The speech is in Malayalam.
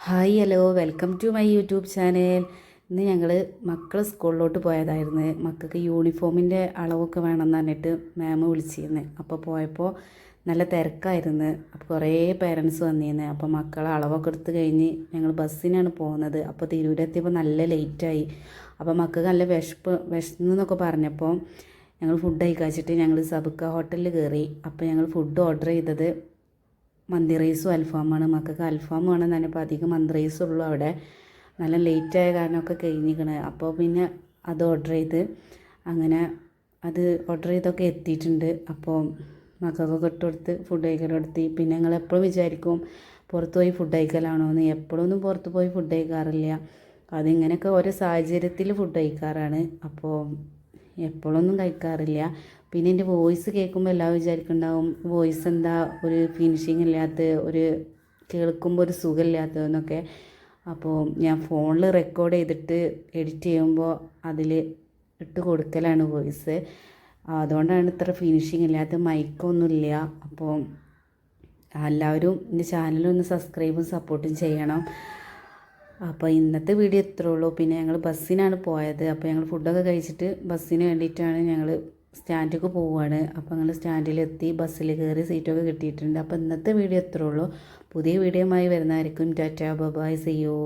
Hi hello welcome to my YouTube channel. ഇന്ന് ഞങ്ങൾ മക്കൾ സ്കൂളിലോട്ട് പോയതായിരുന്നു. മക്കൾക്ക് യൂണിഫോമിൻ്റെ അളവൊക്കെ വേണമെന്ന് പറഞ്ഞിട്ട് മാം വിളിച്ചിരുന്നു. അപ്പോൾ പോയപ്പോൾ നല്ല തിരക്കായിരുന്നു. അപ്പോൾ കുറേ പേരൻസ് വന്നിരുന്നു. അപ്പോൾ മക്കളെ അളവൊക്കെ എടുത്ത് കഴിഞ്ഞ് ഞങ്ങൾ ബസ്സിനാണ് പോകുന്നത്. അപ്പോൾ തിരൂരെത്തിയപ്പോൾ നല്ല ലേറ്റായി. അപ്പോൾ മക്കൾക്ക് നല്ല വിശന്നൊക്കെ പറഞ്ഞപ്പോൾ ഞങ്ങൾ ഫുഡ് കഴിച്ചിട്ട് ഞങ്ങൾ സബുക്ക ഹോട്ടലിൽ കയറി. അപ്പോൾ ഞങ്ങൾ ഫുഡ് ഓർഡർ ചെയ്തത് മന്തി റൈസും അൽഫാമാണ്. മക്കൾക്ക് അൽഫാം വേണം തന്നെ. അപ്പോൾ അധികം മന്തി റൈസും ഉള്ളൂ അവിടെ. നല്ല ലേറ്റായ കാരണമൊക്കെ കഴിഞ്ഞിരിക്കണേ. അപ്പോൾ പിന്നെ അത് ഓർഡർ ചെയ്ത് അങ്ങനെ അത് ഓർഡർ ചെയ്തൊക്കെ എത്തിയിട്ടുണ്ട്. അപ്പോൾ മക്കൾക്കൊക്കെ ഇട്ട് കൊടുത്ത് ഫുഡ് കഴിക്കലെടുത്തി. പിന്നെ ഞങ്ങൾ എപ്പോഴും വിചാരിക്കും പുറത്ത് പോയി ഫുഡ് കഴിക്കലാണോ എന്ന്. എപ്പോഴൊന്നും പുറത്ത് പോയി ഫുഡ് കഴിക്കാറില്ല. അതിങ്ങനെയൊക്കെ ഓരോ സാഹചര്യത്തിൽ ഫുഡ് കഴിക്കാറാണ്. അപ്പോൾ എപ്പോഴൊന്നും കഴിക്കാറില്ല. പിന്നെ എൻ്റെ വോയിസ് കേൾക്കുമ്പോൾ എല്ലാവരും വിചാരിക്കുന്നുണ്ടാവും വോയിസ് എന്താ ഒരു ഫിനിഷിങ് ഇല്ലാത്ത, ഒരു കേൾക്കുമ്പോൾ ഒരു സുഖമില്ലാത്തതെന്നൊക്കെ. അപ്പോൾ ഞാൻ ഫോണിൽ റെക്കോർഡ് ചെയ്തിട്ട് എഡിറ്റ് ചെയ്യുമ്പോൾ അതിൽ ഇട്ട് കൊടുക്കലാണ് വോയിസ്. അതുകൊണ്ടാണ് ഇത്ര ഫിനിഷിങ് ഇല്ലാത്ത. മൈക്കൊന്നുമില്ല. അപ്പോൾ എല്ലാവരും എൻ്റെ ചാനലൊന്ന് സബ്സ്ക്രൈബും സപ്പോർട്ടും ചെയ്യണം. അപ്പോൾ ഇന്നത്തെ വീഡിയോ ഇത്രേ ഉള്ളൂ. പിന്നെ ഞങ്ങൾ ബസ്സിനാണ് പോയത്. അപ്പോൾ ഞങ്ങൾ ഫുഡൊക്കെ കഴിച്ചിട്ട് ബസ്സിന് വേണ്ടിയിട്ടാണ് ഞങ്ങൾ സ്റ്റാൻഡിലേക്ക് പോവുകയാണ്. അപ്പോൾ ഞങ്ങൾ സ്റ്റാൻഡിലെത്തി, ബസ്സിൽ കയറി, സീറ്റൊക്കെ കിട്ടിയിട്ടുണ്ട്. അപ്പോൾ ഇന്നത്തെ വീഡിയോ ഇത്രേ ഉള്ളൂ. പുതിയ വീഡിയോയുമായി വരുന്നതായിരിക്കും. Tata bye, see U.